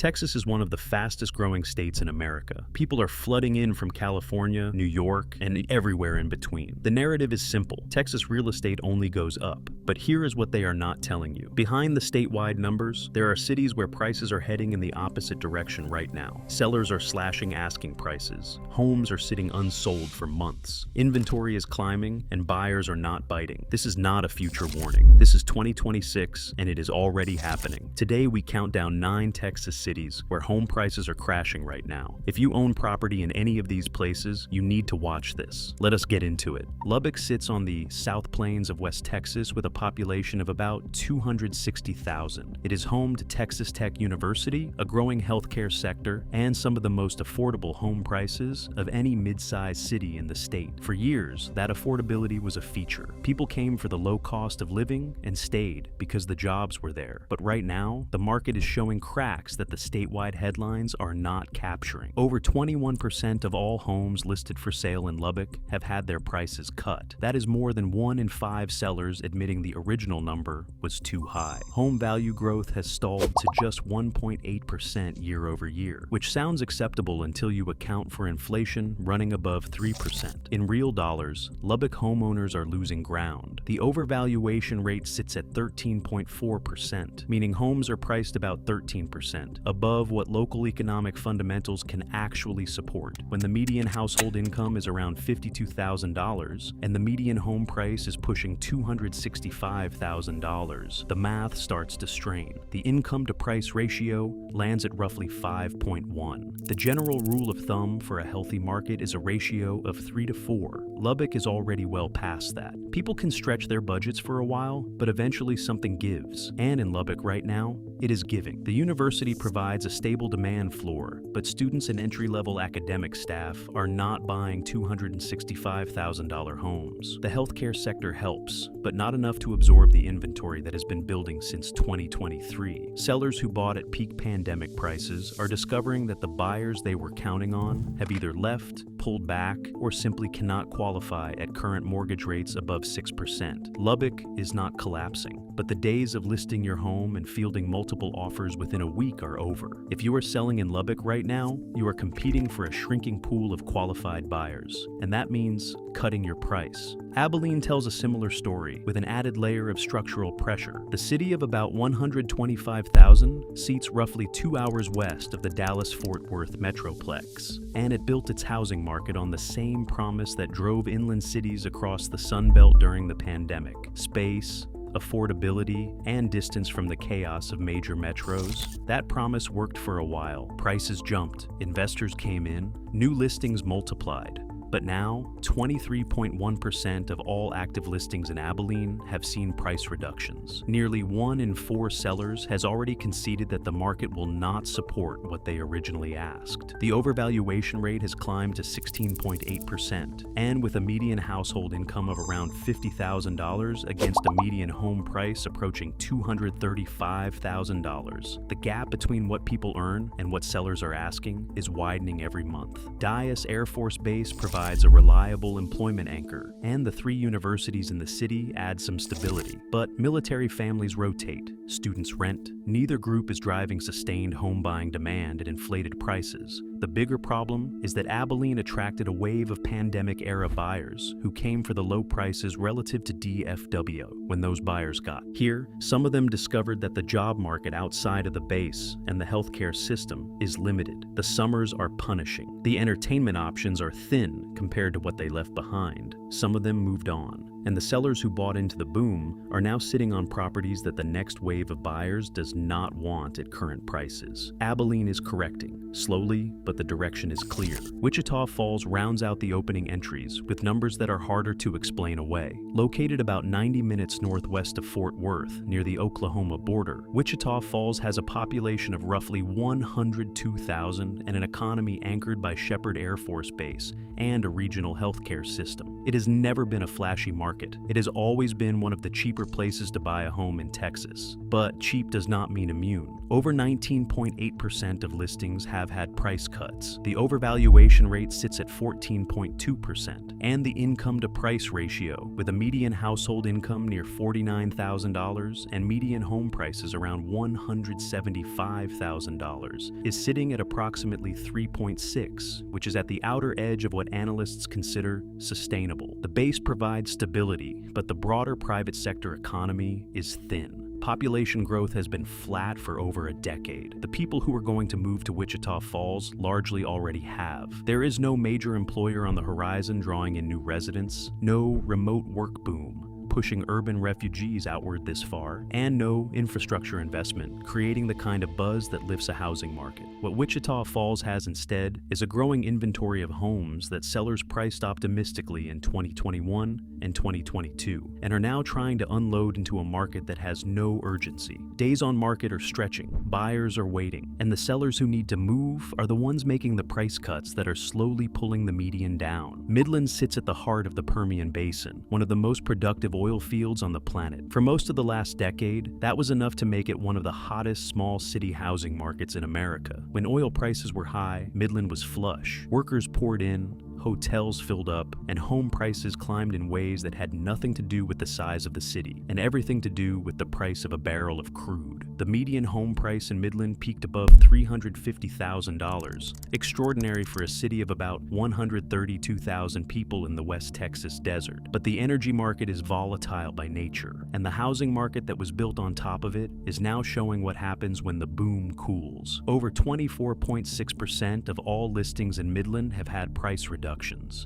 Texas is one of the fastest growing states in America. People are flooding in from California, New York, and everywhere in between. The narrative is simple. Texas real estate only goes up. But here is what they are not telling you. Behind the statewide numbers, there are cities where prices are heading in the opposite direction right now. Sellers are slashing asking prices. Homes are sitting unsold for months. Inventory is climbing, and buyers are not biting. This is not a future warning. This is 2026, and it is already happening. Today, we count down 9 Texas cities where home prices are crashing right now. If you own property in any of these places, you need to watch this. Let us get into it. Lubbock sits on the South Plains of West Texas with a population of about 260,000. It is home to Texas Tech University, a growing healthcare sector, and some of the most affordable home prices of any mid-sized city in the state. For years, that affordability was a feature. People came for the low cost of living and stayed because the jobs were there. But right now, the market is showing cracks that the statewide headlines are not capturing. Over 21% of all homes listed for sale in Lubbock have had their prices cut. That is more than 1 in 5 sellers admitting the original number was too high. Home value growth has stalled to just 1.8% year over year, which sounds acceptable until you account for inflation running above 3%. In real dollars, Lubbock homeowners are losing ground. The overvaluation rate sits at 13.4%, meaning homes are priced about 13% above what local economic fundamentals can actually support. When the median household income is around $52,000 and the median home price is pushing $265,000, the math starts to strain. The income-to-price ratio lands at roughly 5.1. The general rule of thumb for a healthy market is a ratio of 3 to 4. Lubbock is already well past that. People can stretch their budgets for a while, but eventually something gives. And in Lubbock right now, it is giving. The university provides a stable demand floor, but students and entry-level academic staff are not buying $265,000 homes. The healthcare sector helps, but not enough to absorb the inventory that has been building since 2023. Sellers who bought at peak pandemic prices are discovering that the buyers they were counting on have either left, pulled back, or simply cannot qualify at current mortgage rates above 6%. Lubbock is not collapsing, but the days of listing your home and fielding multiple offers within a week are over. If you are selling in Lubbock right now, you are competing for a shrinking pool of qualified buyers, and that means cutting your price. Abilene tells a similar story with an added layer of structural pressure. The city of about 125,000 seats roughly 2 hours west of the Dallas-Fort Worth metroplex, and it built its housing market on the same promise that drove inland cities across the Sun Belt during the pandemic: space, affordability, and distance from the chaos of major metros. That promise worked for a while. Prices jumped, investors came in, new listings multiplied. But now, 23.1% of all active listings in Abilene have seen price reductions. Nearly 1 in 4 sellers has already conceded that the market will not support what they originally asked. The overvaluation rate has climbed to 16.8%, and with a median household income of around $50,000 against a median home price approaching $235,000, the gap between what people earn and what sellers are asking is widening every month. Dyess Air Force Base provides a reliable employment anchor, and the 3 universities in the city add some stability. But military families rotate, students rent. Neither group is driving sustained home buying demand at inflated prices. The bigger problem is that Abilene attracted a wave of pandemic-era buyers who came for the low prices relative to DFW when those buyers got here. Some of them discovered that the job market outside of the base and the healthcare system is limited. The summers are punishing. The entertainment options are thin compared to what they left behind. Some of them moved on. And the sellers who bought into the boom are now sitting on properties that the next wave of buyers does not want at current prices. Abilene is correcting, slowly, but the direction is clear. Wichita Falls rounds out the opening entries with numbers that are harder to explain away. Located about 90 minutes northwest of Fort Worth, near the Oklahoma border, Wichita Falls has a population of roughly 102,000 and an economy anchored by Shepherd Air Force Base and a regional healthcare system. It has never been a flashy market market. It has always been one of the cheaper places to buy a home in Texas. But cheap does not mean immune. Over 19.8% of listings have had price cuts. The overvaluation rate sits at 14.2%. And the income-to-price ratio, with a median household income near $49,000 and median home prices around $175,000, is sitting at approximately 3.6, which is at the outer edge of what analysts consider sustainable. The base provides stability, but the broader private sector economy is thin. Population growth has been flat for over a decade. The people who are going to move to Wichita Falls largely already have. There is no major employer on the horizon drawing in new residents, no remote work boom pushing urban refugees outward this far, and no infrastructure investment, creating the kind of buzz that lifts a housing market. What Wichita Falls has instead is a growing inventory of homes that sellers priced optimistically in 2021 and 2022, and are now trying to unload into a market that has no urgency. Days on market are stretching, buyers are waiting, and the sellers who need to move are the ones making the price cuts that are slowly pulling the median down. Midland sits at the heart of the Permian Basin, one of the most productive oil fields on the planet. For most of the last decade, that was enough to make it one of the hottest small city housing markets in America. When oil prices were high, Midland was flush. Workers poured in, hotels filled up, and home prices climbed in ways that had nothing to do with the size of the city, and everything to do with the price of a barrel of crude. The median home price in Midland peaked above $350,000, extraordinary for a city of about 132,000 people in the West Texas desert. But the energy market is volatile by nature, and the housing market that was built on top of it is now showing what happens when the boom cools. Over 24.6% of all listings in Midland have had price reductions.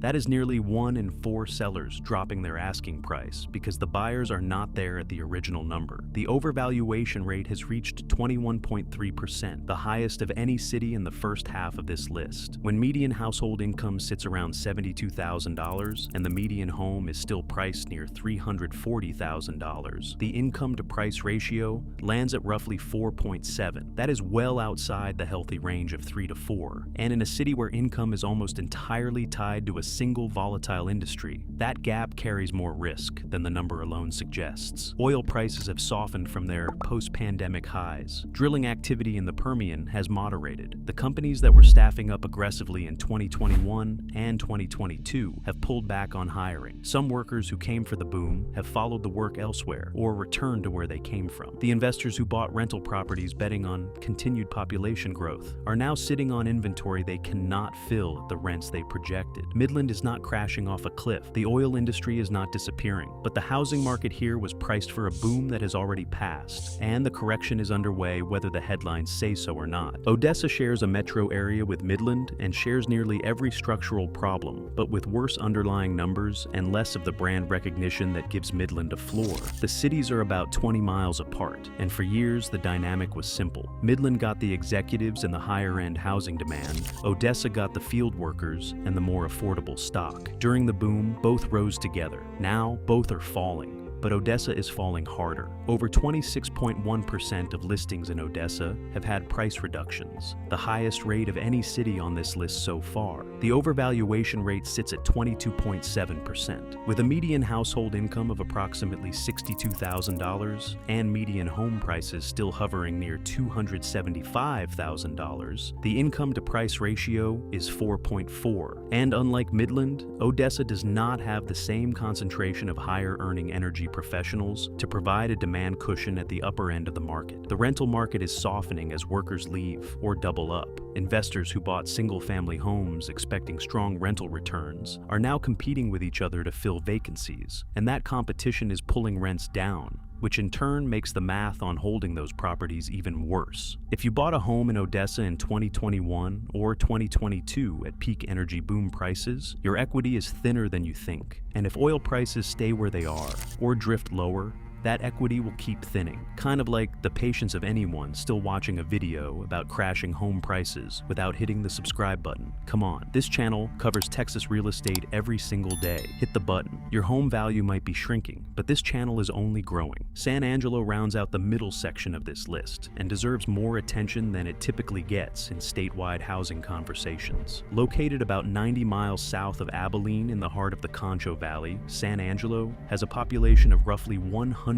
That is nearly 1 in 4 sellers dropping their asking price because the buyers are not there at the original number. The overvaluation rate has reached 21.3%, the highest of any city in the first half of this list. When median household income sits around $72,000 and the median home is still priced near $340,000, the income-to-price ratio lands at roughly 4.7. That is well outside the healthy range of 3 to 4. And in a city where income is almost entirely tied to a single volatile industry, that gap carries more risk than the number alone suggests. Oil prices have softened from their post-pandemic highs. Drilling activity in the Permian has moderated. The companies that were staffing up aggressively in 2021 and 2022 have pulled back on hiring. Some workers who came for the boom have followed the work elsewhere or returned to where they came from. The investors who bought rental properties betting on continued population growth are now sitting on inventory they cannot fill at the rents they projected. Midland is not crashing off a cliff. The oil industry is not disappearing. But the housing market here was priced for a boom that has already passed, and the correction is underway whether the headlines say so or not. Odessa shares a metro area with Midland and shares nearly every structural problem, but with worse underlying numbers and less of the brand recognition that gives Midland a floor. The cities are about 20 miles apart, and for years the dynamic was simple. Midland got the executives and the higher-end housing demand. Odessa got the field workers and the more affordable stock. During the boom, both rose together. Now, both are falling. But Odessa is falling harder. Over 26.1% of listings in Odessa have had price reductions, the highest rate of any city on this list so far. The overvaluation rate sits at 22.7%. With a median household income of approximately $62,000 and median home prices still hovering near $275,000, the income-to-price ratio is 4.4. And unlike Midland, Odessa does not have the same concentration of higher-earning energy professionals to provide a demand cushion at the upper end of the market. The rental market is softening as workers leave or double up. Investors who bought single-family homes expecting strong rental returns are now competing with each other to fill vacancies, and that competition is pulling rents down, which in turn makes the math on holding those properties even worse. If you bought a home in Odessa in 2021 or 2022 at peak energy boom prices, your equity is thinner than you think. And if oil prices stay where they are or drift lower, that equity will keep thinning, kind of like the patience of anyone still watching a video about crashing home prices without hitting the subscribe button. Come on, this channel covers Texas real estate every single day. Hit the button. Your home value might be shrinking, but this channel is only growing. San Angelo rounds out the middle section of this list and deserves more attention than it typically gets in statewide housing conversations. Located about 90 miles south of Abilene in the heart of the Concho Valley, San Angelo has a population of roughly 100,000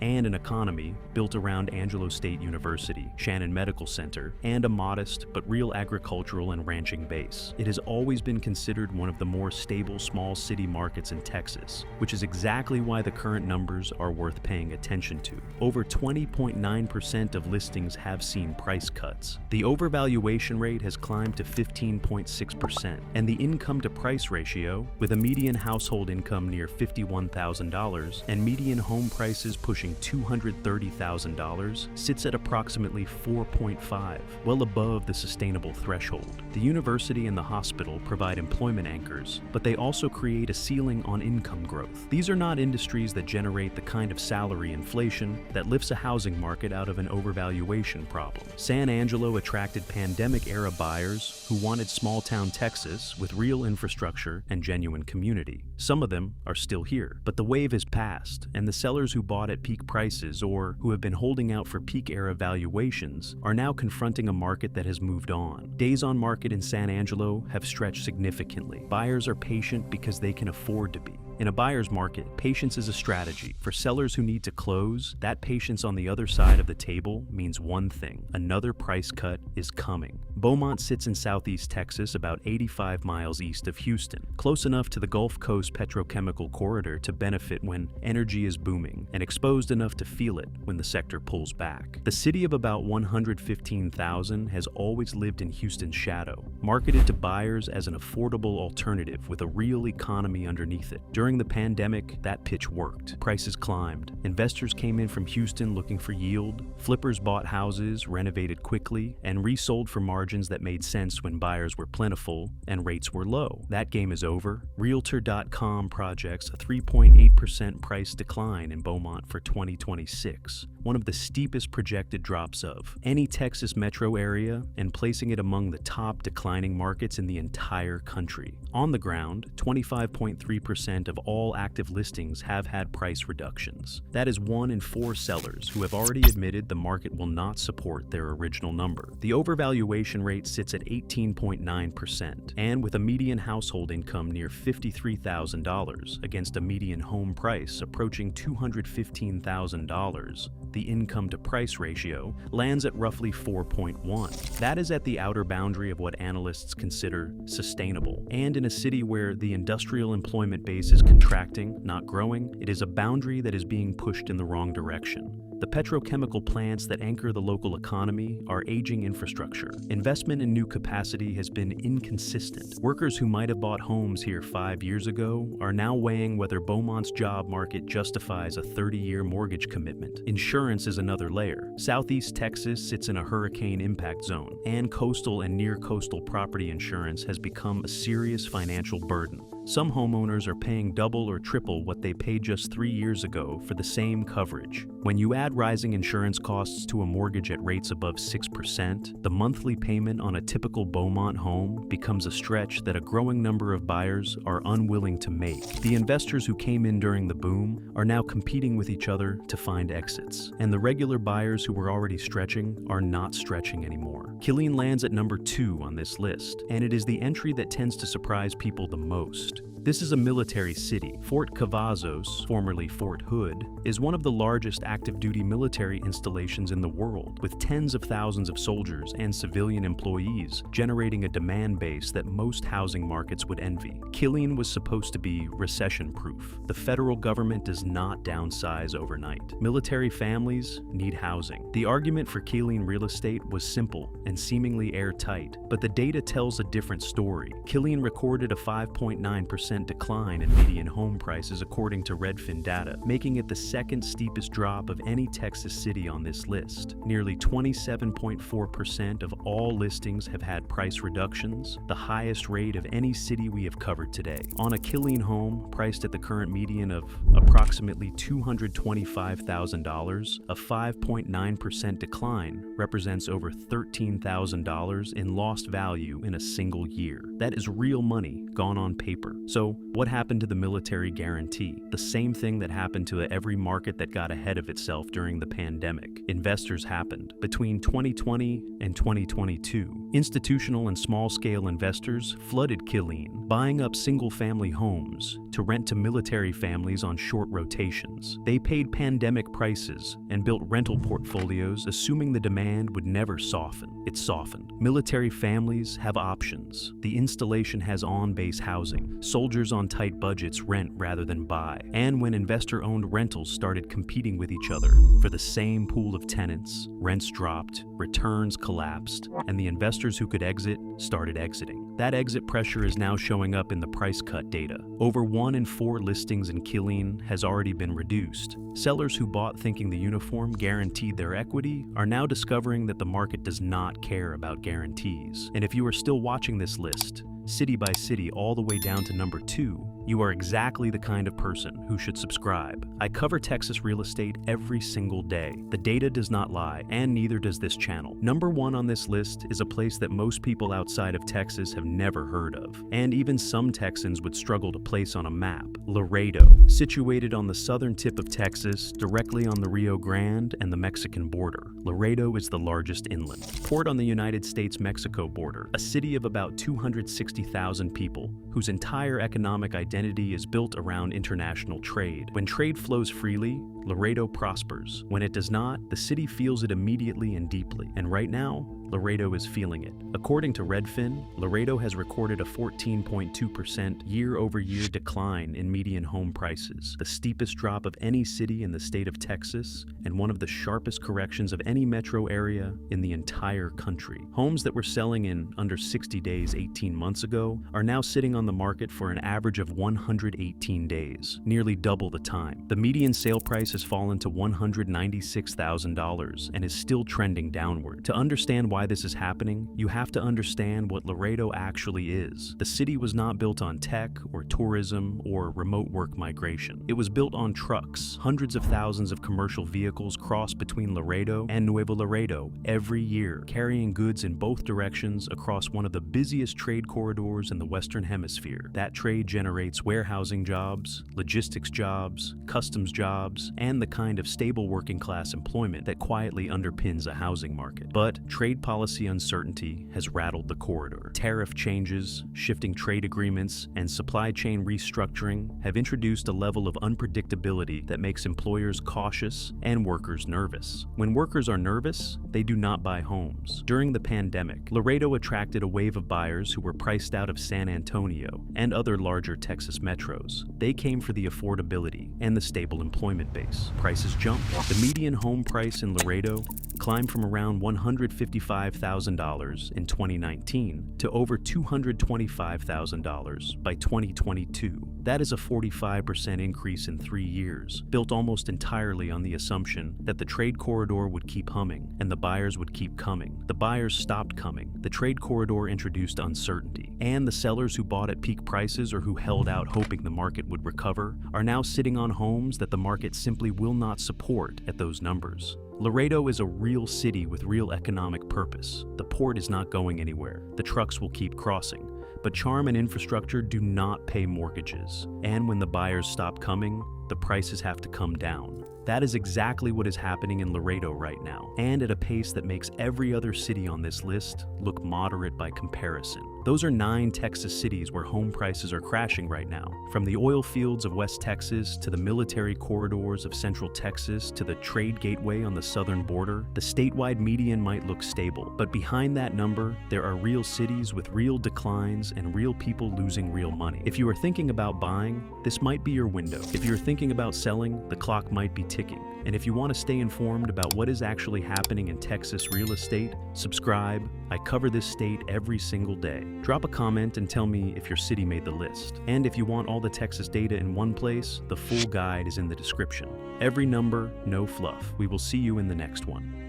and an economy built around Angelo State University, Shannon Medical Center, and a modest but real agricultural and ranching base. It has always been considered one of the more stable small city markets in Texas, which is exactly why the current numbers are worth paying attention to. Over 20.9% of listings have seen price cuts. The overvaluation rate has climbed to 15.6%, and the income-to-price ratio, with a median household income near $51,000 and median home prices pushing $230,000, sits at approximately 4.5, well above the sustainable threshold. The university and the hospital provide employment anchors, but they also create a ceiling on income growth. These are not industries that generate the kind of salary inflation that lifts a housing market out of an overvaluation problem. San Angelo attracted pandemic-era buyers who wanted small-town Texas with real infrastructure and genuine community. Some of them are still here, but the wave has passed, and the sellers who bought at peak prices or who have been holding out for peak-era valuations are now confronting a market that has moved on. Days on market in San Angelo have stretched significantly. Buyers are patient because they can afford to be. In a buyer's market, patience is a strategy. For sellers who need to close, that patience on the other side of the table means one thing: another price cut is coming. Beaumont sits in southeast Texas, about 85 miles east of Houston, close enough to the Gulf Coast petrochemical corridor to benefit when energy is booming, and exposed enough to feel it when the sector pulls back. The city of about 115,000 has always lived in Houston's shadow, marketed to buyers as an affordable alternative with a real economy underneath it. During the pandemic, that pitch worked. Prices climbed. Investors came in from Houston looking for yield. Flippers bought houses, renovated quickly, and resold for margins that made sense when buyers were plentiful and rates were low. That game is over. Realtor.com projects a 3.8% price decline in Beaumont for 2026, one of the steepest projected drops of any Texas metro area, and placing it among the top declining markets in the entire country. On the ground, 25.3% of all active listings have had price reductions. That is 1 in 4 sellers who have already admitted the market will not support their original number. The overvaluation rate sits at 18.9%, and with a median household income near $53,000 against a median home price approaching $215,000, the income-to-price ratio lands at roughly 4.1. That is at the outer boundary of what analysts consider sustainable. And in a city where the industrial employment base is contracting, not growing, it is a boundary that is being pushed in the wrong direction. The petrochemical plants that anchor the local economy are aging infrastructure. Investment in new capacity has been inconsistent. Workers who might have bought homes here 5 years ago are now weighing whether Beaumont's job market justifies a 30-year mortgage commitment. Insurance is another layer. Southeast Texas sits in a hurricane impact zone, and coastal and near-coastal property insurance has become a serious financial burden. Some homeowners are paying double or triple what they paid just 3 years ago for the same coverage. When you add rising insurance costs to a mortgage at rates above 6%, the monthly payment on a typical Beaumont home becomes a stretch that a growing number of buyers are unwilling to make. The investors who came in during the boom are now competing with each other to find exits, and the regular buyers who were already stretching are not stretching anymore. Killeen lands at number 2 on this list, and it is the entry that tends to surprise people the most. This is a military city. Fort Cavazos, formerly Fort Hood, is one of the largest active-duty military installations in the world, with tens of thousands of soldiers and civilian employees, generating a demand base that most housing markets would envy. Killeen was supposed to be recession-proof. The federal government does not downsize overnight. Military families need housing. The argument for Killeen real estate was simple and seemingly airtight, but the data tells a different story. Killeen recorded a 5.9% 30% decline in median home prices according to Redfin data, making it the second steepest drop of any Texas city on this list. Nearly 27.4% of all listings have had price reductions, the highest rate of any city we have covered today. On a Killeen home, priced at the current median of approximately $225,000, a 5.9% decline represents over $13,000 in lost value in a single year. That is real money gone on paper. So, what happened to the military guarantee? The same thing that happened to every market that got ahead of itself during the pandemic. Investors happened. Between 2020 and 2022, institutional and small-scale investors flooded Killeen, buying up single-family homes to rent to military families on short rotations. They paid pandemic prices and built rental portfolios assuming the demand would never soften. It softened. Military families have options. The installation has on-base housing. Soldiers on tight budgets rent rather than buy. And when investor-owned rentals started competing with each other for the same pool of tenants, rents dropped, returns collapsed, and the investors who could exit started exiting. That exit pressure is now showing up in the price cut data. Over 1 in 4 listings in Killeen has already been reduced. Sellers who bought thinking the uniform guaranteed their equity are now discovering that the market does not care about guarantees. And if you are still watching this list, city by city all the way down to number 2, you are exactly the kind of person who should subscribe. I cover Texas real estate every single day. The data does not lie, and neither does this channel. Number 1 on this list is a place that most people outside of Texas have never heard of, and even some Texans would struggle to place on a map. Laredo, situated on the southern tip of Texas, directly on the Rio Grande and the Mexican border. Laredo is the largest inland port on the United States-Mexico border, a city of about 260,000 people, whose entire economic identity is built around international trade. When trade flows freely, Laredo prospers. When it does not, the city feels it immediately and deeply. And right now, Laredo is feeling it. According to Redfin, Laredo has recorded a 14.2% year-over-year decline in median home prices, the steepest drop of any city in the state of Texas, and one of the sharpest corrections of any metro area in the entire country. Homes that were selling in under 60 days 18 months ago are now sitting on the market for an average of 118 days, nearly double the time. The median sale price has fallen to $196,000 and is still trending downward. To understand why this is happening, you have to understand what Laredo actually is. The city was not built on tech or tourism or remote work migration. It was built on trucks. Hundreds of thousands of commercial vehicles cross between Laredo and Nuevo Laredo every year, carrying goods in both directions across one of the busiest trade corridors in the Western Hemisphere. That trade generates warehousing jobs, logistics jobs, customs jobs, and the kind of stable working class employment that quietly underpins a housing market. But trade policy uncertainty has rattled the corridor. Tariff changes, shifting trade agreements, and supply chain restructuring have introduced a level of unpredictability that makes employers cautious and workers nervous. When workers are nervous, they do not buy homes. During the pandemic, Laredo attracted a wave of buyers who were priced out of San Antonio and other larger Texas metros. They came for the affordability and the stable employment base. Prices jumped. The median home price in Laredo climbed from around $155,000 in 2019 to over $225,000 by 2022. That is a 45% increase in 3 years, built almost entirely on the assumption that the trade corridor would keep humming and the buyers would keep coming. The buyers stopped coming. The trade corridor introduced uncertainty, and the sellers who bought at peak prices or who held out hoping the market would recover are now sitting on homes that the market simply will not support at those numbers. Laredo is a real city with real economic purpose. The port is not going anywhere. The trucks will keep crossing. But charm and infrastructure do not pay mortgages. And when the buyers stop coming, the prices have to come down. That is exactly what is happening in Laredo right now, and at a pace that makes every other city on this list look moderate by comparison. Those are 9 Texas cities where home prices are crashing right now. From the oil fields of West Texas to the military corridors of Central Texas to the trade gateway on the southern border, the statewide median might look stable, but behind that number, there are real cities with real declines and real people losing real money. If you are thinking about buying, this might be your window. If you're thinking about selling, the clock might be ticking. And if you want to stay informed about what is actually happening in Texas real estate, subscribe. I cover this state every single day. Drop a comment and tell me if your city made the list. And if you want all the Texas data in one place, the full guide is in the description. Every number, no fluff. We will see you in the next one.